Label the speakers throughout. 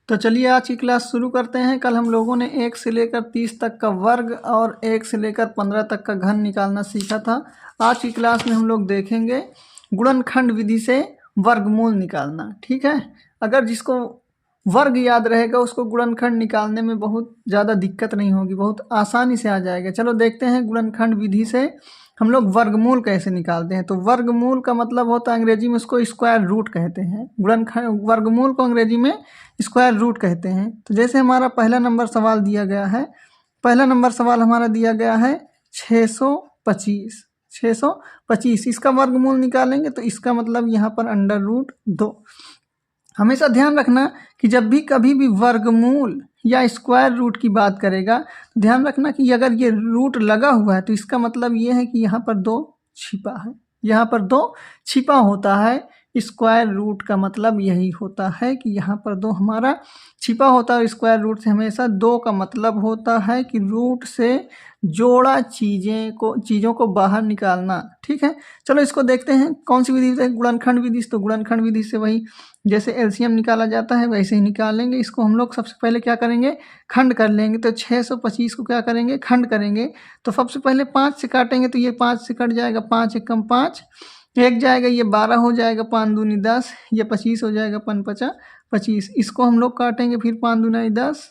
Speaker 1: तो चलिए आज की क्लास शुरू करते हैं। कल हम लोगों ने 1 से लेकर 30 तक का वर्ग और 1 से लेकर 15 तक का घन निकालना सीखा था। आज की क्लास में हम लोग देखेंगे गुणनखंड विधि से वर्गमूल निकालना। ठीक है, अगर जिसको वर्ग याद रहेगा उसको गुणनखंड निकालने में बहुत ज़्यादा दिक्कत नहीं होगी, बहुत आसानी से आ जाएगा। चलो देखते हैं गुणनखंड विधि से हम लोग वर्गमूल कैसे निकालते हैं। तो वर्गमूल का मतलब होता है अंग्रेजी में उसको स्क्वायर रूट कहते हैं। गुणनखंड वर्गमूल को अंग्रेजी में स्क्वायर रूट कहते हैं। तो जैसे हमारा पहला नंबर सवाल दिया गया है, पहला नंबर सवाल हमारा दिया गया है 625। इसका वर्गमूल निकालेंगे तो इसका मतलब यहाँ पर अंडर रूट 2। हमेशा ध्यान रखना कि जब भी कभी भी वर्गमूल या स्क्वायर रूट की बात करेगा तो ध्यान रखना कि अगर ये रूट लगा हुआ है तो इसका मतलब ये है कि यहाँ पर 2 छिपा है, यहाँ पर 2 छिपा होता है। स्क्वायर रूट का मतलब यही होता है कि यहाँ पर 2 हमारा छिपा होता है। स्क्वायर रूट से हमेशा 2 का मतलब होता है कि रूट से जोड़ा चीज़ों को बाहर निकालना। ठीक है, चलो इसको देखते हैं कौन सी विधि से, गुणनखंड विधि से। तो गुणनखंड विधि से वही जैसे एलसीएम निकाला जाता है वैसे ही निकालेंगे। इसको हम लोग सबसे पहले क्या करेंगे, खंड कर लेंगे। तो 625 को क्या करेंगे, खंड करेंगे। तो सबसे पहले 5 से काटेंगे तो ये 5 से कट जाएगा, 5 एकम 5, 1 जाएगा, ये 12 हो जाएगा, 5 दूनी 10, ये 25 हो जाएगा, 5 पचा 25। इसको हम लोग काटेंगे, फिर 5 दूनी 10,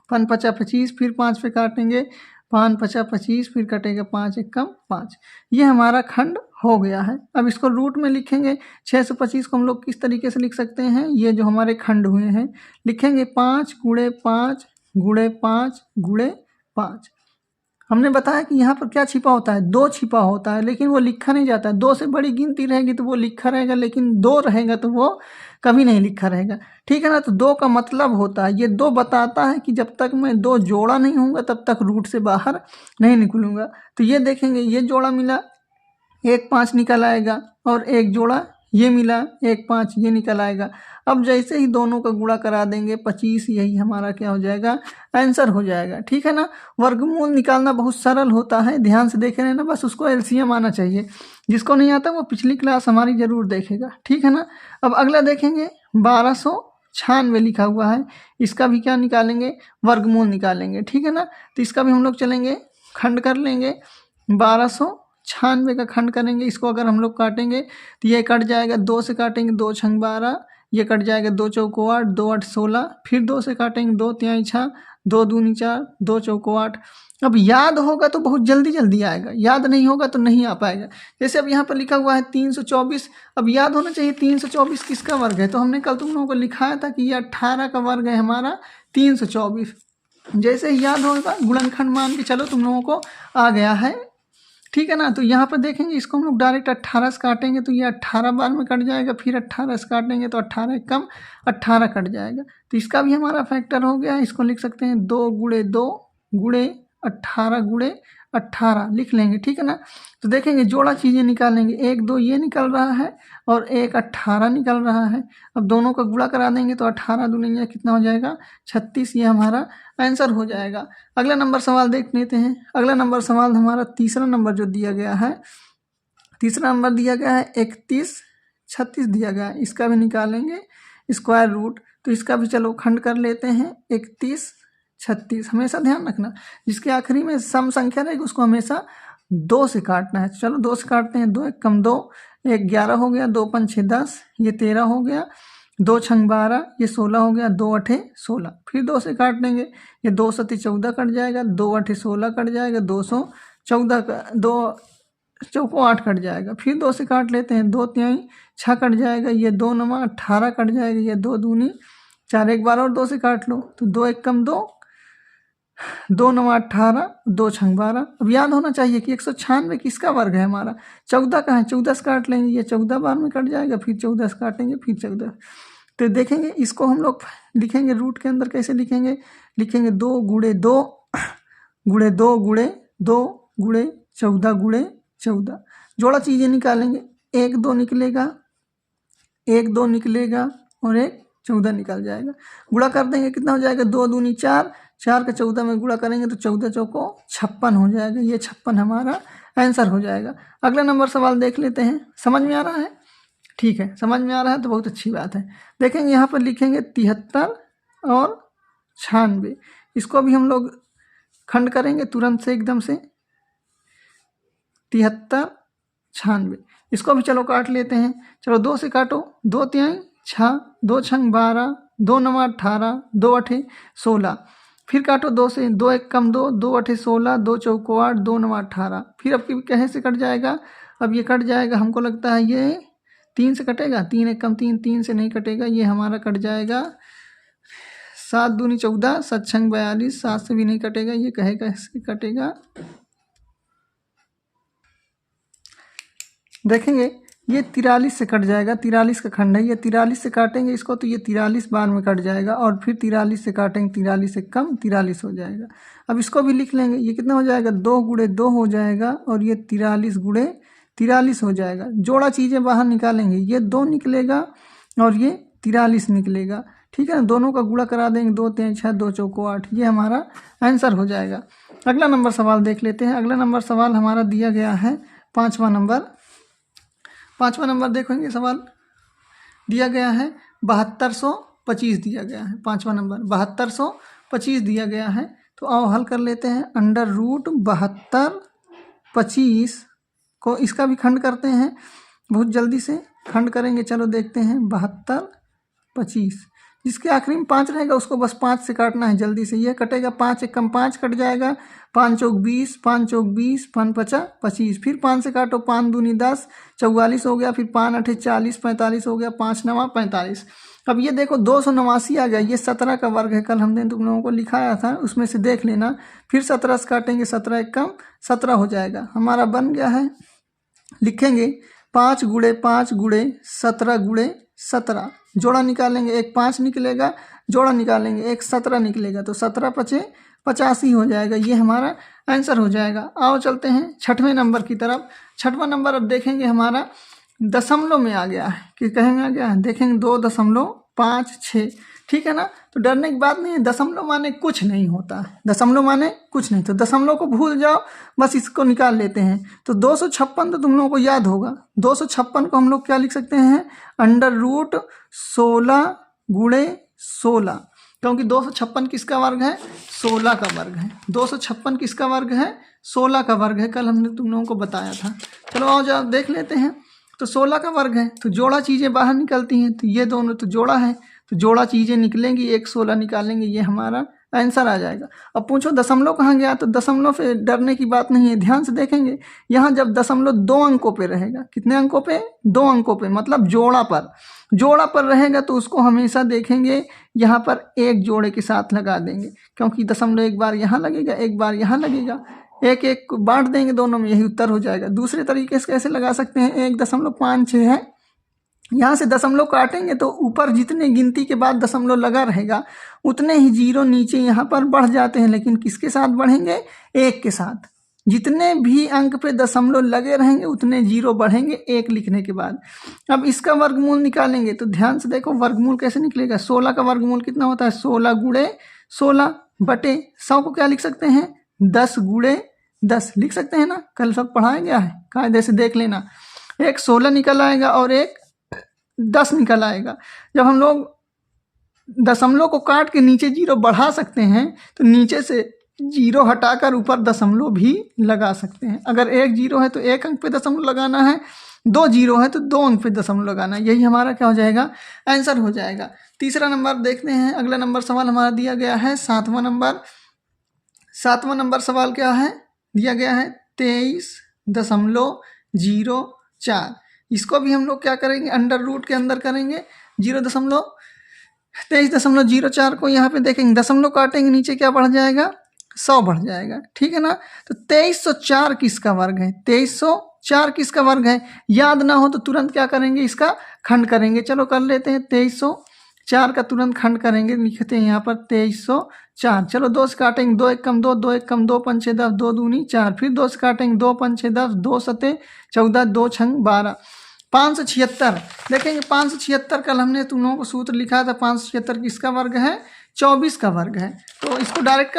Speaker 1: 5 पचा 25, फिर 5 पे काटेंगे, 5 पचा 25, फिर कटेगा 5 एकम 5। ये हमारा खंड हो गया है। अब इसको रूट में लिखेंगे। 625 को हम लोग किस तरीके से लिख सकते हैं, ये जो हमारे खंड हुए हैं लिखेंगे 5 गुणे 5 गुणे 5 गुणे 5। हमने बताया कि यहाँ पर क्या छिपा होता है, 2 छिपा होता है, लेकिन वो लिखा नहीं जाता है। 2 से बड़ी गिनती रहेगी तो वो लिखा रहेगा, लेकिन 2 रहेगा तो वो कभी नहीं लिखा रहेगा। ठीक है ना। तो 2 का मतलब होता है, ये 2 बताता है कि जब तक मैं 2 जोड़ा नहीं होऊंगा तब तक रूट से बाहर नहीं निकलूंगा। तो ये देखेंगे, ये जोड़ा मिला 1 5 निकल आएगा, और एक जोड़ा ये मिला 1 5 ये निकल आएगा। अब जैसे ही दोनों का गुणा करा देंगे 25, यही हमारा क्या हो जाएगा, आंसर हो जाएगा। ठीक है ना। वर्गमूल निकालना बहुत सरल होता है, ध्यान से देखे रहना, बस उसको एलसीएम आना चाहिए। जिसको नहीं आता वो पिछली क्लास हमारी जरूर देखेगा। ठीक है ना। अब अगला देखेंगे 1296 लिखा हुआ है, इसका भी क्या निकालेंगे, वर्गमूल निकालेंगे। ठीक है ना। तो इसका भी हम लोग चलेंगे, खंड कर लेंगे, 1296 का खंड करेंगे। इसको अगर हम लोग काटेंगे तो ये कट जाएगा, 2 से काटेंगे 2 छंग 12, ये कट जाएगा, 2 चौको 8, 2 8 16, फिर 2 से काटेंगे 2 तिहाई 6, 2 दूनी 4, 2 चौको 8। अब याद होगा तो बहुत जल्दी आएगा, याद नहीं होगा तो नहीं आ पाएगा। जैसे अब यहाँ पर लिखा हुआ है 324, अब याद होना चाहिए 324 किसका वर्ग है। तो हमने कल तुम लोगों को लिखाया था कि ये 18 का वर्ग है हमारा 324। जैसे ही याद होगा गुणनखंड मान के चलो तुम लोगों को आ गया है। ठीक है ना। तो यहाँ पर देखेंगे, इसको हम लोग डायरेक्ट 18 से काटेंगे तो ये 18 बार में कट जाएगा, फिर 18 से काटेंगे तो 18 कम 18 कट जाएगा। तो इसका भी हमारा फैक्टर हो गया। इसको लिख सकते हैं 2 गुणे 2 गुणे 18 गुणे 18 लिख लेंगे। ठीक है ना। तो देखेंगे जोड़ा चीज़ें निकालेंगे, 1 2 ये निकल रहा है और 1 18 निकल रहा है। अब दोनों का गुणा करा देंगे तो 18 दूनी कितना हो जाएगा, 36, ये हमारा आंसर हो जाएगा। अगला नंबर सवाल देख लेते हैं। अगला नंबर सवाल हमारा तीसरा नंबर जो दिया गया है, तीसरा नंबर दिया गया है 31 36 दिया गया है। इसका भी निकालेंगे स्क्वायर रूट। तो इसका भी चलो खंड कर लेते हैं, 31 36। हमेशा ध्यान रखना जिसके आखिरी में सम संख्या रहेगी उसको हमेशा 2 से काटना है। चलो 2 से काटते हैं, 2 एकम 2, 1 11 हो गया, 2 5 6 10, ये 13 हो गया, 2 छंग 12, ये 16 हो गया, 2 8 16, फिर 2 से काट देंगे, ये 2 7 14 कट जाएगा, 2 8 16 कट जाएगा, 214 का 2 चौको 8 कट जाएगा, फिर 2 से काट लेते हैं, 2 तिहाई 6 कट जाएगा, ये 2 9 18 कट जाएगा, ये 2 दूनी 4, 1 12 और 2 से काट लो तो 2 एकम 2, 2 9 18, 2 छंग 12। अब याद होना चाहिए कि 196 किसका वर्ग है हमारा, 14 का है। 14 से काट लेंगे, ये 14 बार में कट जाएगा, फिर 14 से काटेंगे, फिर 14। तो देखेंगे इसको हम लोग लिखेंगे रूट के अंदर कैसे लिखेंगे, लिखेंगे 2 गुणे 2 गुणे 2 गुणे 2 गुणे 14 गुणे 14। जोड़ा चीज़ें निकालेंगे, 1 2 निकलेगा, 1 2 निकलेगा और 1 14 निकल जाएगा। गुणा कर देंगे, कितना हो जाएगा, 2 दूनी 4, 4 का 14 में गुणा करेंगे तो 14 चौको 56 हो जाएगा। ये 56 हमारा आंसर हो जाएगा। अगला नंबर सवाल देख लेते हैं। समझ में आ रहा है, ठीक है, समझ में आ रहा है तो बहुत अच्छी बात है। देखेंगे यहाँ पर लिखेंगे 73 और 96। इसको भी हम लोग खंड करेंगे तुरंत से एकदम से, 73, 96। इसको भी चलो काट लेते हैं। चलो 2 से काटो, 2 तिहाई 6, 2 छंग 12, 2 नवा 18, 2 अठे 16। फिर काटो 2 से, 2 एक कम 2, 2 अठे 16, 2 चौको 8, 2 नवा 18। फिर अब कहे से कट जाएगा, अब ये कट जाएगा, हमको लगता है ये 3 से कटेगा, 3 एक कम 3, 3 से नहीं कटेगा, ये हमारा कट जाएगा 7 दूनी 14, 7 छंग 42, 7 से भी नहीं कटेगा, ये कहे कैसे कटेगा देखेंगे, ये 43 से कट जाएगा, 43 का खंड है, ये 43 से काटेंगे इसको तो ये 43 बार में कट जाएगा, और फिर 43 से काटेंगे, 43 से कम 43 हो जाएगा। अब इसको भी लिख लेंगे, ये कितना हो जाएगा, 2 गुणे 2 हो जाएगा, और ये 43 गुणे 43 हो जाएगा। जोड़ा चीज़ें बाहर निकालेंगे, ये 2 निकलेगा और ये 43 निकलेगा, ठीक है ना। दोनों का गुणा करा देंगे, 2 3 6, 2 चौको 8, ये हमारा आंसर हो जाएगा। अगला नंबर सवाल देख लेते हैं। अगला नंबर सवाल हमारा दिया गया है 5वां नंबर। 5वां नंबर देखेंगे, सवाल दिया गया है 7225 दिया गया है। 5वां नंबर 7225 दिया गया है, तो आओ हल कर लेते हैं। अंडर रूट 7225 को इसका भी खंड करते हैं, बहुत जल्दी से खंड करेंगे। चलो देखते हैं, 7225 जिसके आखिरी में 5 रहेगा उसको बस 5 से काटना है जल्दी से, ये कटेगा, 5 एक कम 5 कट जाएगा, 5 चौक 20, 5 चौक 20, 5 पचा 25। फिर 5 से काटो, 5 दूनी 10, 44 हो गया, फिर 5 अठे 40, 45 हो गया, 5 नवा 45। अब ये देखो 289 आ गया, ये 17 का वर्ग है, कल हमने तुम लोगों को लिखाया था, उसमें से देख लेना। फिर 17 से काटेंगे, 17 एक कम 17 हो जाएगा, हमारा बन गया है। लिखेंगे 5 गुणे 5 गुणे 17 गुणे 17, जोड़ा निकालेंगे, एक 5 निकलेगा, जोड़ा निकालेंगे, एक 17 निकलेगा, तो 17 पचे 85 हो जाएगा, ये हमारा आंसर हो जाएगा। आओ चलते हैं 6वें नंबर की तरफ। 6वां नंबर अब देखेंगे हमारा दशमलव में आ गया है, कि कहे में आ गया है, देखेंगे 2.56, ठीक है ना। तो डरने की बात नहीं है, दशमलव माने कुछ नहीं होता है, दशमलव माने कुछ नहीं, तो दशमलव को भूल जाओ, बस इसको निकाल लेते हैं। तो 256 तो तुम लोगों को याद होगा, 256 को हम लोग क्या लिख सकते हैं, अंडर रूट 16 गुणे 16, क्योंकि 256 किसका वर्ग है, 16 का वर्ग है। 256 किसका वर्ग है, 16 का वर्ग है, कल हमने तुम लोगों को बताया था। चलो आओ जाओ देख लेते हैं। तो 16 का वर्ग है, तो जोड़ा चीज़ें बाहर निकलती हैं, तो ये दोनों तो जोड़ा है, तो जोड़ा चीज़ें निकलेंगी, एक 16 निकालेंगे, ये हमारा आंसर आ जाएगा। अब पूछो दशमलव कहाँ गया, तो दशमलव से डरने की बात नहीं है, ध्यान से देखेंगे। यहाँ जब दशमलव 2 अंकों पे रहेगा, कितने अंकों पे, 2 अंकों पे, मतलब जोड़ा पर रहेगा, तो उसको हमेशा देखेंगे यहाँ पर एक जोड़े के साथ लगा देंगे, क्योंकि दशमलव एक बार यहाँ लगेगा, एक बार यहाँ लगेगा, एक एक बांट देंगे दोनों में, यही उत्तर हो जाएगा। दूसरे तरीके से कैसे लगा सकते हैं, 1.56 है, यहाँ से दशमलव काटेंगे तो ऊपर जितने गिनती के बाद दशमलव लगा रहेगा उतने ही जीरो नीचे यहाँ पर बढ़ जाते हैं, लेकिन किसके साथ बढ़ेंगे, 1 के साथ। जितने भी अंक पे दशमलव लगे रहेंगे उतने जीरो बढ़ेंगे 1 लिखने के बाद। अब इसका वर्गमूल निकालेंगे, तो ध्यान से देखो वर्गमूल कैसे निकलेगा। 16 का वर्गमूल कितना होता है, 16 गुणे 16 बटे 100 को क्या लिख सकते हैं, 10 गुणे 10 लिख सकते हैं ना, कल सब पढ़ाया गया है, कायदे से देख लेना। एक 16 निकल आएगा और एक 10 निकल आएगा। जब हम लोग दशमलव को काट के नीचे जीरो बढ़ा सकते हैं, तो नीचे से जीरो हटाकर ऊपर दशमलव भी लगा सकते हैं। अगर एक जीरो है तो 1 अंक पे दशमलव लगाना है, 2 जीरो है तो 2 अंक पे दशमलव लगाना है, यही हमारा क्या हो जाएगा, आंसर हो जाएगा। तीसरा नंबर देखते हैं। अगला नंबर सवाल हमारा दिया गया है 7वां नंबर। 7वां नंबर सवाल क्या है, दिया गया है 23.04। इसको भी हम लोग क्या करेंगे, अंडर रूट के अंदर करेंगे। 23.04 को यहाँ पे देखेंगे, दशमलव काटेंगे, नीचे क्या बढ़ जाएगा, 100 बढ़ जाएगा, ठीक है ना। तो 2304 किसका वर्ग है, 2304 किसका वर्ग है, याद ना हो तो तुरंत क्या करेंगे, इसका खंड करेंगे। चलो कर लेते हैं, 2304 का तुरंत खंड करेंगे, लिखते हैं यहाँ पर 2304। चलो 2 से काटेंगे, 2 एक कम 2, 2 एक कम 2, 5 6 10, 2 दूनी 4। फिर 2 से काटेंगे, 2 5 6 10, 2 सते 14, 2 छंग 12, 576। देखेंगे 576 कल हमने तुम लोगों को सूत्र लिखा था, 576 किसका वर्ग है, 24 का वर्ग है। तो इसको डायरेक्ट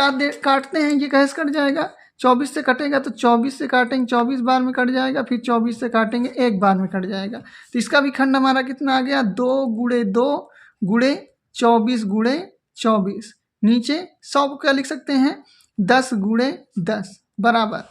Speaker 1: काटते हैं, ये कैसे कट जाएगा, 24 से कटेगा तो 24 से काटेंगे, 24 बार में कट जाएगा, फिर 24 से काटेंगे, 1 बार में कट जाएगा। तो इसका भी खंड हमारा कितना आ गया, 2 गुणे 2 गुणे 24 गुणे 24, नीचे 100 को क्या लिख सकते हैं 10 गुणे 10 बराबर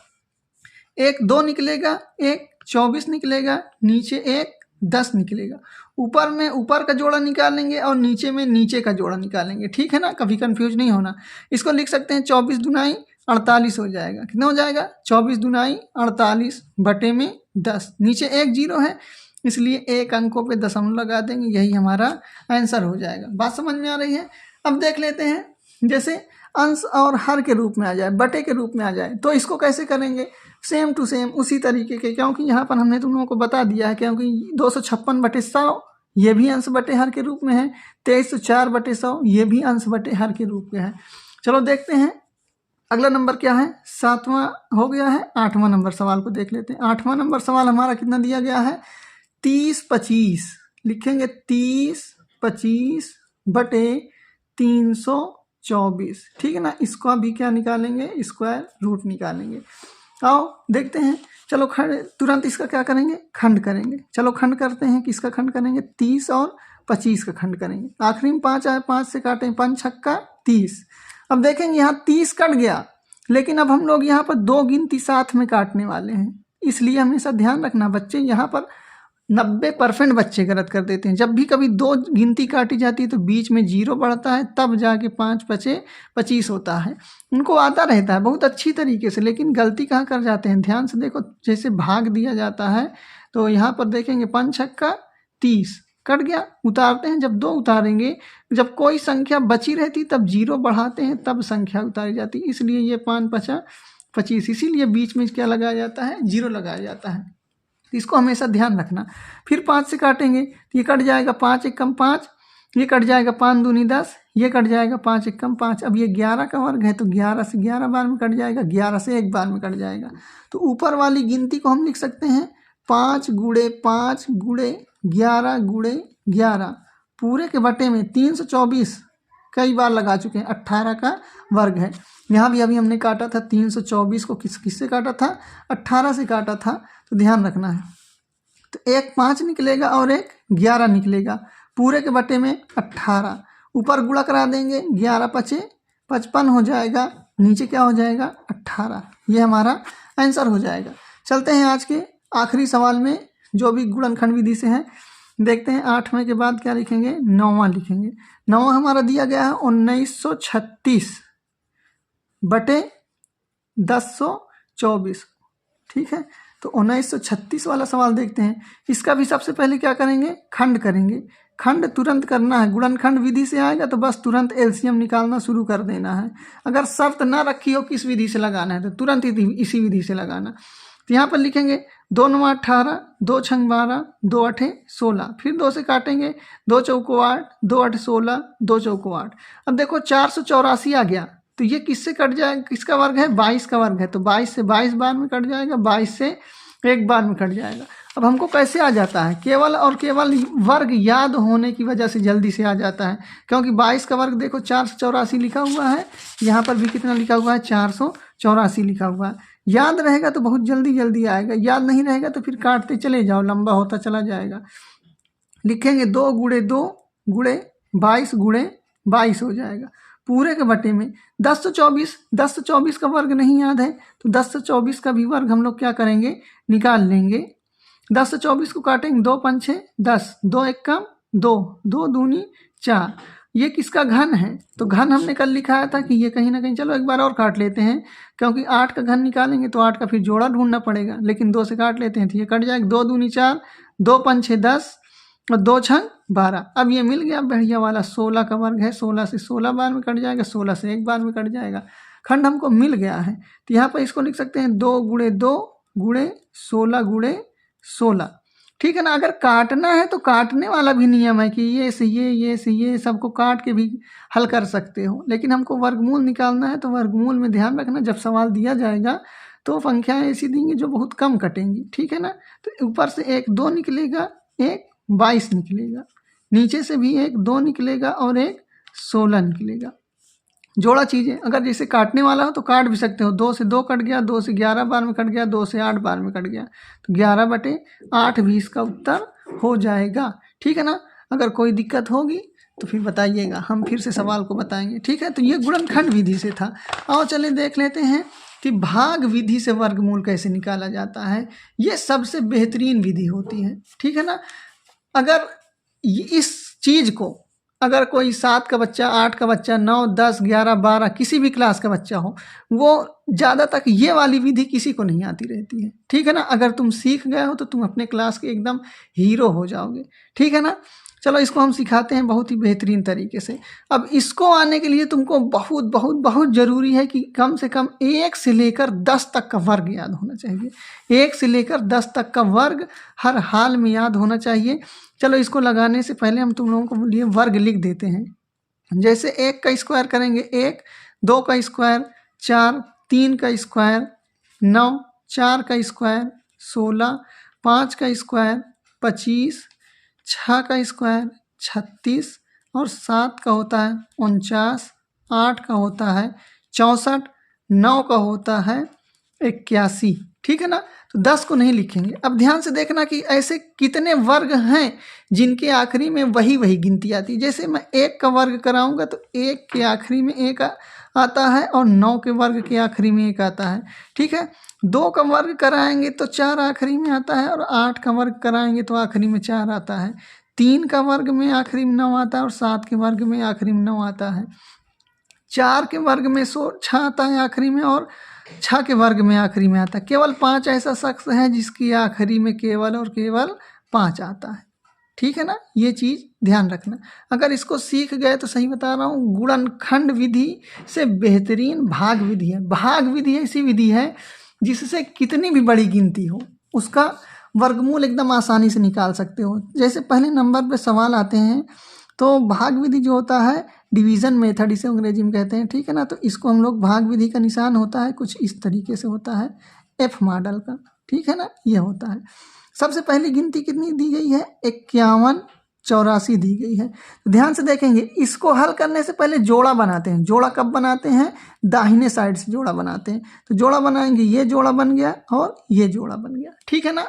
Speaker 1: 1 2 निकलेगा, 1 24 निकलेगा, नीचे 1 10 निकलेगा। ऊपर में ऊपर का जोड़ा निकालेंगे और नीचे में नीचे का जोड़ा निकालेंगे, ठीक है ना, कभी कंफ्यूज नहीं होना। इसको लिख सकते हैं 24 दुनाई 48 हो जाएगा। कितना हो जाएगा 24 दुनाई 48 बटे में 10, नीचे 1 0 है इसलिए 1 अंकों पे दशमलव लगा देंगे, यही हमारा आंसर हो जाएगा। बात समझ में आ रही है। अब देख लेते हैं जैसे अंश और हर के रूप में आ जाए, बटे के रूप में आ जाए, तो इसको कैसे करेंगे सेम टू सेम उसी तरीके के, क्योंकि यहाँ पर हमने तुम लोगों को बता दिया है, क्योंकि 256 बटे 100 ये भी अंश बटे हर के रूप में है, 2304 बटे 100 ये भी अंश बटे हर के रूप में है। चलो देखते हैं अगला नंबर क्या है, 7वां हो गया है। 8वां नंबर सवाल को देख लेते हैं। 8वां नंबर सवाल हमारा कितना दिया गया है 30 25, लिखेंगे 30 25 बटे 324, ठीक है ना। इसको भी क्या निकालेंगे स्क्वायर रूट निकालेंगे। आओ देखते हैं, चलो खंड तुरंत इसका क्या करेंगे खंड करेंगे। चलो खंड करते हैं, किसका खंड करेंगे 30 और 25 का खंड करेंगे। आखिरी में 5 आए, 5 से काटें 5 छक्का 30। अब देखेंगे यहाँ 30 कट गया, लेकिन अब हम लोग यहाँ पर 2 गिनती साथ में काटने वाले हैं, इसलिए हमेशा ध्यान रखना बच्चे, यहाँ पर 90% बच्चे गलत कर देते हैं। जब भी कभी 2 गिनती काटी जाती है तो बीच में 0 बढ़ता है, तब जाके 5 5 25 होता है। उनको आता रहता है बहुत अच्छी तरीके से, लेकिन गलती कहाँ कर जाते हैं ध्यान से देखो। जैसे भाग दिया जाता है तो यहाँ पर देखेंगे 5 छक्का 30 कट गया, उतारते हैं। जब 2 उतारेंगे, जब कोई संख्या बची रहती तब 0 बढ़ाते हैं, तब संख्या उतारी जाती, इसलिए ये 5 5 25, इसीलिए बीच में क्या लगाया जाता है 0 लगाया जाता है। इसको हमेशा ध्यान रखना। फिर 5 से काटेंगे तो ये कट जाएगा 5 एकम 5, ये कट जाएगा 5 दूनी 10, ये कट जाएगा 5 एकम 5। अब ये 11 का वर्ग है तो 11 से 11 बार में कट जाएगा, 11 से 1 बार में कट जाएगा। तो ऊपर वाली गिनती को हम लिख सकते हैं 5 गुणे 5 गुणे 11 गुणे 11 पूरे के बटे में 324 कई बार लगा चुके हैं, 18 का वर्ग है। यहाँ भी अभी हमने काटा था 324 को किससे काटा था 18 से काटा था, तो ध्यान रखना है। तो एक 5 निकलेगा और एक 11 निकलेगा, पूरे के बटे में 18, ऊपर गुणा करा देंगे 11 5 55 हो जाएगा, नीचे क्या हो जाएगा 18, ये हमारा आंसर हो जाएगा। चलते हैं आज के आखिरी सवाल में जो भी गुणनखंड विधि से है, देखते हैं 8वें के बाद क्या लिखेंगे 9वां लिखेंगे। 9वां हमारा दिया गया है 1936 बटे 1024, ठीक है। तो 1936 वाला सवाल देखते हैं। इसका भी सबसे पहले क्या करेंगे खंड करेंगे। खंड तुरंत करना है, गुणनखंड विधि से आएगा तो बस तुरंत एलसीएम निकालना शुरू कर देना है। अगर शर्त ना रखी हो किस विधि से लगाना है तो तुरंत इसी विधि से लगाना। तो यहाँ पर लिखेंगे 2 9 18, 2 6 12, 2 8 16, फिर 2 से काटेंगे 2 चौको 8, 2 8 16, 2 चौको 8। अब देखो 484 आ गया, तो ये किससे कट जाएगा, किसका वर्ग है 22 का वर्ग है, तो 22 से 22 बार में कट जाएगा, 22 से 1 बार में कट जाएगा। अब हमको कैसे आ जाता है, केवल और केवल वर्ग याद होने की वजह से जल्दी से आ जाता है, क्योंकि 22 का वर्ग देखो 484 लिखा हुआ है, यहाँ पर भी कितना लिखा हुआ है 484 लिखा हुआ है। याद रहेगा तो बहुत जल्दी आएगा, याद नहीं रहेगा तो फिर काटते चले जाओ, लंबा होता चला जाएगा। लिखेंगे 2 गुणे 2 गुणे 22 गुणे 22 हो जाएगा, पूरे के बटे में 1024 का वर्ग नहीं याद है तो 1024 का भी वर्ग हम लोग क्या करेंगे निकाल लेंगे। 1024 को काटेंगे 2 5 10, 2 1 कम 2, 2 दूनी 4, ये किसका घन है, तो घन हमने कल लिखाया था कि ये कहीं ना कहीं, चलो एक बार और काट लेते हैं, क्योंकि 8 का घन निकालेंगे तो 8 का फिर जोड़ा ढूंढना पड़ेगा, लेकिन 2 से काट लेते हैं तो ये कट जाएगा। 2 दूनी 4, 2 5 10 और 2 6 12। अब ये मिल गया बढ़िया वाला 16 का वर्ग है, 16 से 16 बार में कट जाएगा, 16 से 1 बार में कट जाएगा। खंड हमको मिल गया है, तो यहाँ पर इसको लिख सकते हैं 2 गुणे 2 गुणे 16 गुणे 16, ठीक है ना। अगर काटना है तो काटने वाला भी नियम है कि ये से ये सबको काट के भी हल कर सकते हो, लेकिन हमको वर्गमूल निकालना है तो वर्गमूल में ध्यान रखना जब सवाल दिया जाएगा तो संख्याएं ऐसी देंगे जो बहुत कम कटेंगी, ठीक है ना। तो ऊपर से 1 2 निकलेगा, 1 22 निकलेगा, नीचे से भी 1 2 निकलेगा और 1 16 निकलेगा। जोड़ा चीज़ें अगर जैसे काटने वाला हो तो काट भी सकते हो, 2 से 2 कट गया, 2 से 11 बार में कट गया, 2 से 8 बार में कट गया, तो 11 बटे 8 भी इसका उत्तर हो जाएगा, ठीक है ना। अगर कोई दिक्कत होगी तो फिर बताइएगा, हम फिर से सवाल को बताएंगे। ठीक है, तो ये गुणनखंड विधि से था। आओ चले देख लेते हैं कि भाग विधि से वर्गमूल कैसे निकाला जाता है। ये सबसे बेहतरीन विधि होती है। ठीक है ना। अगर इस चीज़ को अगर कोई 7 का बच्चा, 8 का बच्चा, 9, 10, 11, 12 किसी भी क्लास का बच्चा हो, वो ज़्यादा तक ये वाली विधि किसी को नहीं आती रहती है। ठीक है ना। अगर तुम सीख गए हो तो तुम अपने क्लास के एकदम हीरो हो जाओगे। ठीक है ना। चलो इसको हम सिखाते हैं बहुत ही बेहतरीन तरीके से। अब इसको आने के लिए तुमको बहुत बहुत बहुत ज़रूरी है कि कम से कम 1 से लेकर 10 तक का वर्ग याद होना चाहिए। 1 से लेकर 10 तक का वर्ग हर हाल में याद होना चाहिए। चलो इसको लगाने से पहले हम तुम लोगों को लिए वर्ग लिख देते हैं। जैसे 1 का स्क्वायर करेंगे 1, 2 का स्क्वायर 4, 3 का स्क्वायर 9, 4 का स्क्वायर 16, 5 का स्क्वायर 25, 6 का स्क्वायर 36 और 7 का होता है 49, 8 का होता है 64, 9 का होता है 81। ठीक है ना। तो 10 को नहीं लिखेंगे। अब ध्यान से देखना कि ऐसे कितने वर्ग हैं जिनके आखिरी में वही गिनती आती है। जैसे मैं 1 का वर्ग कराऊंगा तो 1 के आखिरी में 1 आता है और 9 के वर्ग के आखिरी में 1 आता है। ठीक है। 2 का वर्ग कराएंगे तो 4 आखिरी में आता है और 8 का वर्ग कराएंगे तो आखिरी में 4 आता है। 3 का वर्ग में आखिरी में 9 आता है और 7 के वर्ग में आखिरी में 9 आता है। 4 के वर्ग में 6 आता है आखिरी में और 6 के वर्ग में आखिरी में आता है। केवल 5 ऐसा शख्स है जिसकी आखिरी में केवल और केवल 5 आता है। ठीक है ना। ये चीज़ ध्यान रखना। अगर इसको सीख गए तो सही बता रहा हूँ, गुणनखंड विधि से बेहतरीन भाग विधि है। भाग विधि ऐसी विधि है जिससे कितनी भी बड़ी गिनती हो उसका वर्गमूल एकदम आसानी से निकाल सकते हो। जैसे पहले नंबर पे सवाल आते हैं तो भाग विधि जो होता है डिवीज़न मेथड इसे अंग्रेजी में कहते हैं। ठीक है ना। तो इसको हम लोग भाग विधि का निशान होता है कुछ इस तरीके से होता है F मॉडल का। ठीक है ना। ये होता है। सबसे पहली गिनती कितनी दी गई है 51, 84 दी गई है। तो ध्यान से देखेंगे, इसको हल करने से पहले जोड़ा बनाते हैं। जोड़ा कब बनाते हैं? दाहिने साइड से जोड़ा बनाते हैं। तो जोड़ा बनाएंगे, ये जोड़ा बन गया और ये जोड़ा बन गया। ठीक है ना।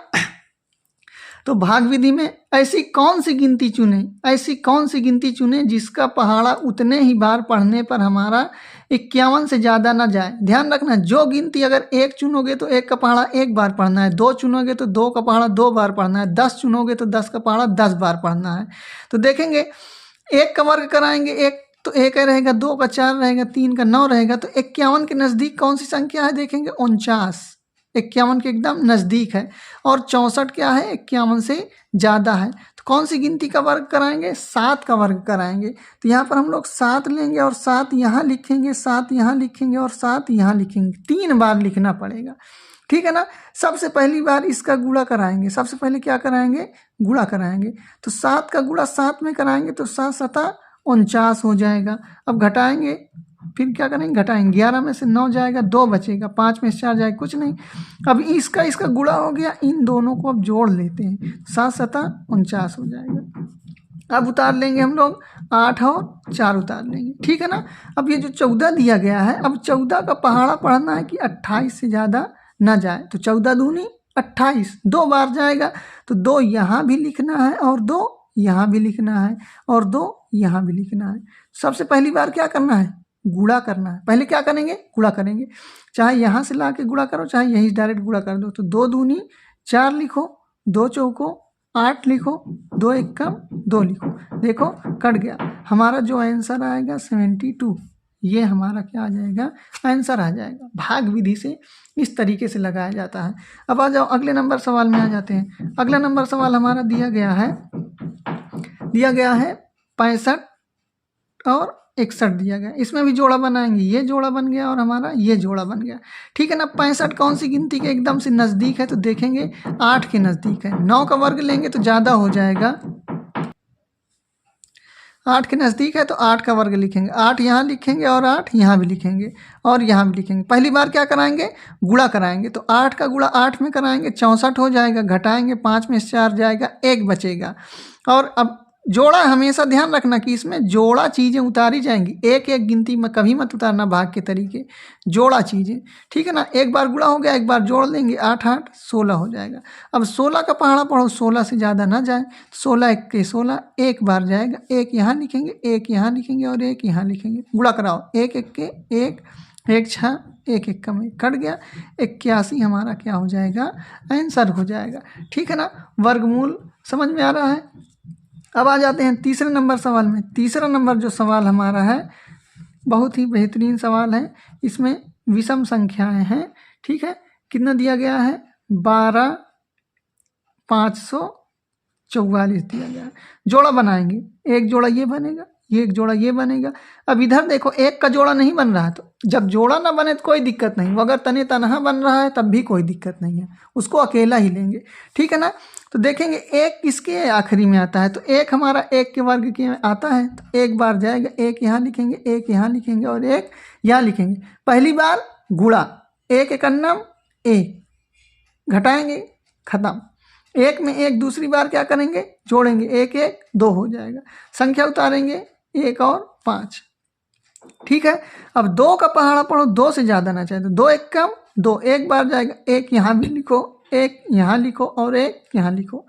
Speaker 1: तो भाग विधि में ऐसी कौन सी गिनती चुने जिसका पहाड़ा उतने ही बार पढ़ने पर हमारा 51 से ज़्यादा ना जाए। ध्यान रखना, जो गिनती अगर 1 चुनोगे तो 1 का पहाड़ा 1 बार पढ़ना है, 2 चुनोगे तो 2 का पहाड़ा 2 बार पढ़ना है, 10 चुनोगे तो 10 का पहाड़ा 10 बार पढ़ना है। तो देखेंगे 1 का वर्ग कराएंगे 1 तो 1 रहेगा, 2 का 4 रहेगा, 3 का 9 रहेगा। तो 51 के नज़दीक कौन सी संख्या है? देखेंगे 49, 51 के एकदम नज़दीक है। और 64 क्या है? 51 से ज़्यादा है। तो कौन सी गिनती का वर्ग कराएंगे? 7 का वर्ग कराएंगे। तो यहाँ पर हम लोग 7 लेंगे और 7 यहाँ लिखेंगे, 7 यहाँ लिखेंगे और 7 यहाँ लिखेंगे। 3 बार लिखना पड़ेगा। ठीक है ना। सबसे पहली बार इसका गुणा कराएंगे। सबसे पहले क्या कराएंगे? गुणा कराएंगे। तो 7 का गुणा 7 में कराएंगे तो 7 7 49 हो जाएगा। अब घटाएंगे, फिर क्या करेंगे? घटाएंगे। 11 में से 9 जाएगा, 2 बचेगा, 5 में से 4 जाएगा, कुछ नहीं। अब इसका गुणा हो गया, इन दोनों को अब जोड़ लेते हैं, 7 7 49 हो जाएगा। अब उतार लेंगे हम लोग 8 और 4 उतार लेंगे। ठीक है ना। अब ये जो 14 दिया गया है, अब 14 का पहाड़ा पढ़ना है कि 28 से ज़्यादा ना जाए। तो 14 दूनी 28, 2 बार जाएगा। तो 2 यहाँ भी लिखना है और 2 यहाँ भी लिखना है और 2 यहाँ भी लिखना है। सबसे पहली बार क्या करना है? गुणा करना है। पहले क्या करेंगे? गुणा करेंगे। चाहे यहाँ से ला के गुणा करो, चाहे यहीं डायरेक्ट गुणा कर दो। तो 2 दूनी 4 लिखो, 2 चौको 8 लिखो, 2 एकम 2 लिखो। देखो कट गया। हमारा जो आंसर आएगा 72, ये हमारा क्या आ जाएगा? आंसर आ जाएगा। भाग विधि से इस तरीके से लगाया जाता है। अब आ जाओ अगले नंबर सवाल में आ जाते हैं। अगला नंबर सवाल हमारा दिया गया है 65 और 61 दिया गया। इसमें भी जोड़ा बनाएंगे। ये जोड़ा बन गया और हमारा ये जोड़ा बन गया। ठीक है ना। 65 कौन सी गिनती के एकदम से नज़दीक है? तो देखेंगे 8 के नज़दीक है। 9 का वर्ग लेंगे तो ज़्यादा हो जाएगा। 8 के नज़दीक है तो 8 का वर्ग लिखेंगे। 8 यहाँ लिखेंगे और 8 यहाँ भी लिखेंगे और यहाँ भी लिखेंगे। पहली बार क्या कराएंगे? गुणा कराएंगे। तो 8 का गुणा 8 में कराएंगे, 64 हो जाएगा। घटाएंगे, 5 में से 4 जाएगा, 1 बचेगा। और अब जोड़ा हमेशा ध्यान रखना कि इसमें जोड़ा चीज़ें उतारी जाएंगी, एक एक गिनती में कभी मत उतारना भाग के तरीके, जोड़ा चीज़ें, ठीक है ना। एक बार गुणा हो गया, एक बार जोड़ लेंगे, 8 8 16 हो जाएगा। अब 16 का पहाड़ा पढ़ो, 16 से ज़्यादा ना जाए, 16 1 के 16, एक बार जाएगा, एक यहाँ लिखेंगे, एक यहाँ लिखेंगे और एक यहाँ लिखेंगे, गुणा कराओ, एक एक के एक, एक 6, एक एक कम एक, कट गया, 81 हमारा क्या हो जाएगा, आंसर हो जाएगा, ठीक है ना। वर्गमूल समझ में आ रहा है। अब आ जाते हैं तीसरे नंबर सवाल में। तीसरा नंबर जो सवाल हमारा है बहुत ही बेहतरीन सवाल है, इसमें विषम संख्याएं हैं, ठीक है। कितना दिया गया है, 12,544 दिया गया है। जोड़ा बनाएंगे, एक जोड़ा ये बनेगा, ये एक जोड़ा ये बनेगा। अब इधर देखो एक का जोड़ा नहीं बन रहा है, तो जब जोड़ा ना बने तो कोई दिक्कत नहीं, अगर तने तनहा बन रहा है तब भी कोई दिक्कत नहीं है, उसको अकेला ही लेंगे, ठीक है ना। तो देखेंगे एक किसके आखिरी में आता है, तो एक हमारा एक के वर्ग के आता है, तो एक बार जाएगा, एक यहाँ लिखेंगे, एक यहाँ लिखेंगे और एक यहाँ लिखेंगे। पहली बार गुणा, एक एक अन्नम एक, घटाएंगे, खत्म। एक में एक, दूसरी बार क्या करेंगे, जोड़ेंगे, एक एक 2 हो जाएगा, संख्या उतारेंगे 1 और 5, ठीक है। अब 2 का पहाड़ा पढ़ो, 2 से ज़्यादा ना चाहे, तो 2 1 कम 2, एक बार जाएगा, एक यहाँ भी लिखो, एक यहाँ लिखो और एक यहाँ लिखो,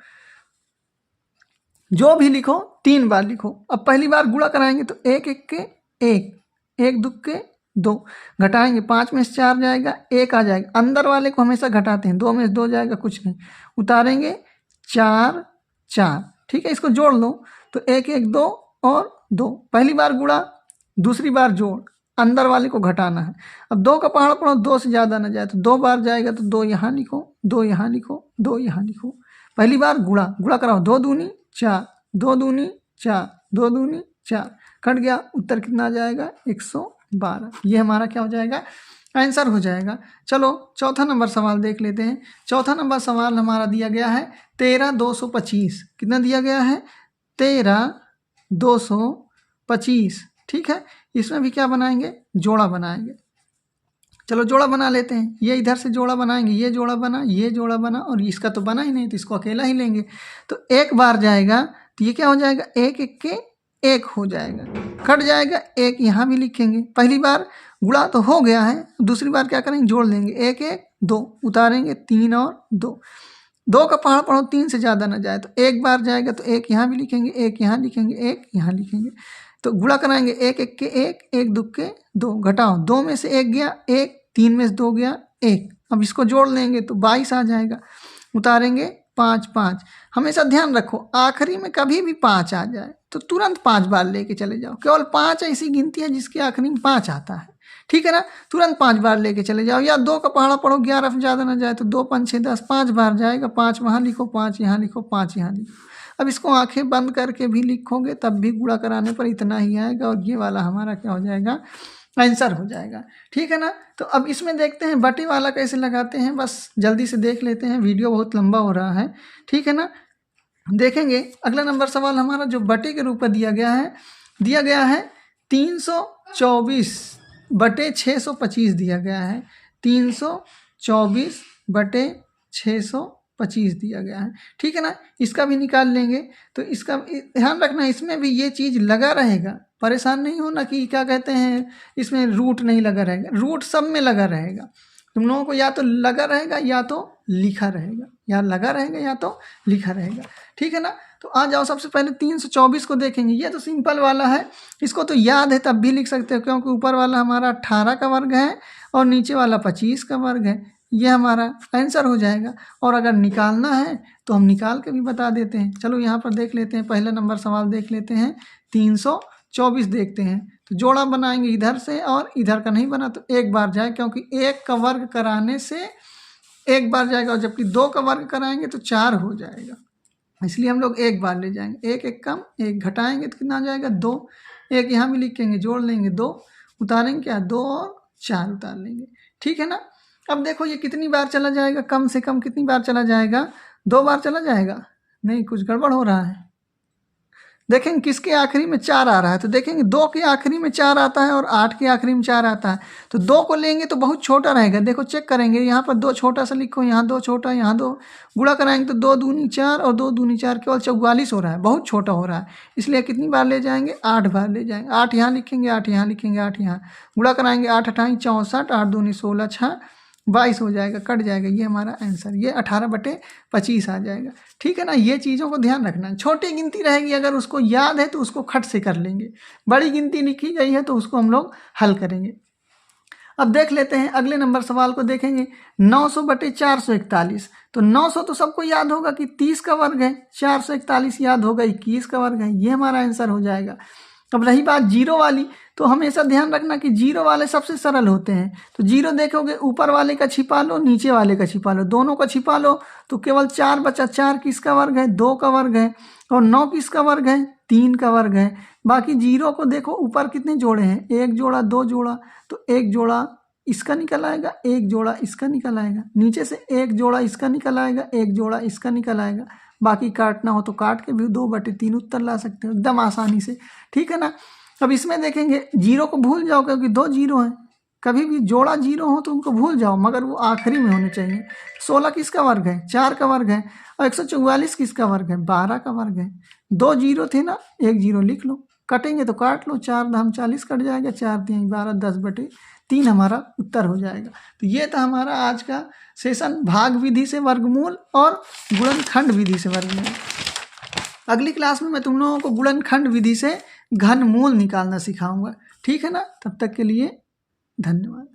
Speaker 1: जो भी लिखो 3 बार लिखो। अब पहली बार गुणा कराएंगे तो एक एक के एक, एक दुख के 2, घटाएंगे, 5 में से 4 जाएगा, एक आ जाएगा, अंदर वाले को हमेशा घटाते हैं, 2 में से 2 जाएगा, कुछ नहीं, उतारेंगे 4 4, ठीक है। इसको जोड़ लो तो 1 1 2 और 2, पहली बार गुणा, दूसरी बार जोड़, अंदर वाले को घटाना है। अब 2 का पहाड़ा पढ़ो, 2 से ज़्यादा ना जाए, तो 2 बार जाएगा, तो 2 यहाँ लिखो, 2 यहाँ लिखो, 2 यहाँ लिखो। पहली बार गुणा, गुणा कराओ, 2 दूनी 4, 2 दूनी 4, 2 दूनी 4, कट गया, उत्तर कितना आ जाएगा, 112। ये हमारा क्या हो जाएगा, आंसर हो जाएगा। चलो चौथा नंबर सवाल देख लेते हैं। चौथा नंबर सवाल हमारा दिया गया है 13,225, कितना दिया गया है, 13,225, ठीक है। इसमें भी क्या बनाएंगे, जोड़ा बनाएंगे। चलो जोड़ा बना लेते हैं, ये इधर से जोड़ा बनाएंगे, ये जोड़ा बना, ये जोड़ा बना, और इसका तो बना ही नहीं, तो इसको अकेला ही लेंगे। तो एक बार जाएगा तो ये क्या हो जाएगा, एक एक के एक हो जाएगा, कट जाएगा, एक यहाँ भी लिखेंगे। पहली बार गुणा तो हो गया है, दूसरी बार क्या करेंगे, जोड़ लेंगे, 1 1 2, उतारेंगे 3 और 2, 2 का पहाड़ा पढ़ो, 3 से ज़्यादा ना जाए, तो एक बार जाएगा तो एक यहाँ भी लिखेंगे, एक यहाँ लिखेंगे, एक यहाँ लिखेंगे। तो गुणा कराएंगे, 1 1 के एक, एक दुख के 2, घटाओ, 2 में से 1 गया, 1, 3 में से 2 गया 1, अब इसको जोड़ लेंगे तो 22 आ जाएगा, उतारेंगे 5 5। हमेशा ध्यान रखो आखिरी में कभी भी 5 आ जाए तो तुरंत 5 बार लेके चले जाओ, केवल 5 ऐसी गिनती है जिसके आखिरी में 5 आता है, ठीक है ना। तुरंत 5 बार लेके चले जाओ, या 2 का पहाड़ा पढ़ो, 11 से ज़्यादा ना जाए, तो 2 5 6 10, 5 बार जाएगा, 5 वहाँ लिखो, 5 यहाँ लिखो, 5 यहाँ लिखो। अब इसको आंखें बंद करके भी लिखोगे तब भी गुणा कराने पर इतना ही आएगा, और ये वाला हमारा क्या हो जाएगा, आंसर हो जाएगा, ठीक है ना। तो अब इसमें देखते हैं बटे वाला कैसे लगाते हैं, बस जल्दी से देख लेते हैं, वीडियो बहुत लंबा हो रहा है, ठीक है ना। देखेंगे अगला नंबर सवाल हमारा जो बटे के रूप में दिया गया है 324 बटे 625 दिया गया है, 324 बटे 625 दिया गया है, ठीक है ना। इसका भी निकाल लेंगे, तो इसका ध्यान रखना, इसमें भी ये चीज़ लगा रहेगा, परेशान नहीं होना कि क्या कहते हैं इसमें रूट नहीं लगा रहेगा, रूट सब में लगा रहेगा। तुम लोगों को या तो लगा रहेगा या तो लिखा रहेगा, या लगा रहेगा या तो लिखा रहेगा, ठीक है ना। तो आ जाओ, सबसे पहले 324 को देखेंगे। ये तो सिंपल वाला है, इसको तो याद है तब भी लिख सकते हो, क्योंकि ऊपर वाला हमारा 18 का वर्ग है और नीचे वाला 25 का वर्ग है, ये हमारा आंसर हो जाएगा। और अगर निकालना है तो हम निकाल के भी बता देते हैं। चलो यहाँ पर देख लेते हैं, पहला नंबर सवाल देख लेते हैं, 324 देखते हैं। तो जोड़ा बनाएंगे इधर से, और इधर का नहीं बना तो एक बार जाए, क्योंकि एक का वर्ग कराने से एक बार जाएगा, और जबकि 2 का वर्ग कराएंगे तो 4 हो जाएगा, इसलिए हम लोग एक बार ले जाएंगे। एक एक कम एक, घटाएंगे तो कितना आ जाएगा, 2, एक यहाँ भी लिखेंगे, जोड़ लेंगे 2, उतारेंगे क्या, 2 और 4 उतार लेंगे, ठीक है ना। अब देखो ये कितनी बार चला जाएगा, कम से कम कितनी बार चला जाएगा, 2 बार चला जाएगा, नहीं कुछ गड़बड़ हो रहा है, देखेंगे किसके आखिरी में 4 आ रहा है, तो देखेंगे 2 के आखिरी में 4 आता है और 8 के आखिरी में 4 आता है, तो 2 को लेंगे तो बहुत छोटा रहेगा। देखो चेक करेंगे, यहाँ पर 2 छोटा सा लिखो, यहाँ 2 छोटा, यहाँ 2, गुणा कराएंगे तो 2 दूनी 4 और 2 दूनी 4, केवल 44 हो रहा है, बहुत छोटा हो रहा है। इसलिए कितनी बार ले जाएंगे, 8 बार ले जाएंगे। 8 यहाँ लिखेंगे, 8 यहाँ लिखेंगे, 8 यहाँ, गुणा कराएंगे 8 अठाई 64, 8 दूनी 16, 6 22 हो जाएगा, कट जाएगा। ये हमारा आंसर, ये 18/25 आ जाएगा। ठीक है ना, ये चीज़ों को ध्यान रखना है। छोटी गिनती रहेगी, अगर उसको याद है तो उसको खट से कर लेंगे, बड़ी गिनती लिखी गई है तो उसको हम लोग हल करेंगे। अब देख लेते हैं अगले नंबर सवाल को, देखेंगे 900/441। तो 900 तो सबको याद होगा कि 30 का वर्ग है, 441 याद होगा 21 का वर्ग है, ये हमारा आंसर हो जाएगा। अब रही बात जीरो वाली, तो हमेशा ध्यान रखना कि जीरो वाले सबसे सरल होते हैं। तो जीरो देखोगे, ऊपर वाले का छिपा लो, नीचे वाले का छिपा लो, दोनों का छिपा लो, तो केवल 4 बचा। 4 किसका वर्ग है, 2 का वर्ग है, और 9 किसका वर्ग है, 3 का वर्ग है। बाकी जीरो को देखो, ऊपर कितने जोड़े हैं, 1 जोड़ा 2 जोड़ा, तो 1 जोड़ा इसका निकल आएगा, 1 जोड़ा इसका निकल आएगा, नीचे से 1 जोड़ा इसका निकल आएगा, 1 जोड़ा इसका निकल आएगा। बाकी काटना हो तो काट के भी 2/3 उत्तर ला सकते हो एकदम आसानी से। ठीक है ना। अब इसमें देखेंगे, जीरो को भूल जाओ क्योंकि 2 जीरो हैं, कभी भी जोड़ा जीरो हो तो उनको भूल जाओ, मगर वो आखिरी में होने चाहिए। 16 किसका वर्ग है, 4 का वर्ग है, और 144 किसका वर्ग है, 12 का वर्ग है। 2 जीरो थे ना, 1 जीरो लिख लो, कटेंगे तो काट लो, 4 धाम 40 कट जाएगा, 4 3 12, 10/3 हमारा उत्तर हो जाएगा। तो ये था हमारा आज का सेशन, भाग विधि से वर्गमूल और गुणनखंड विधि से वर्गमूल। अगली क्लास में मैं तुम लोगों को गुणनखंड विधि से घनमूल निकालना सिखाऊंगा। ठीक है ना, तब तक के लिए धन्यवाद।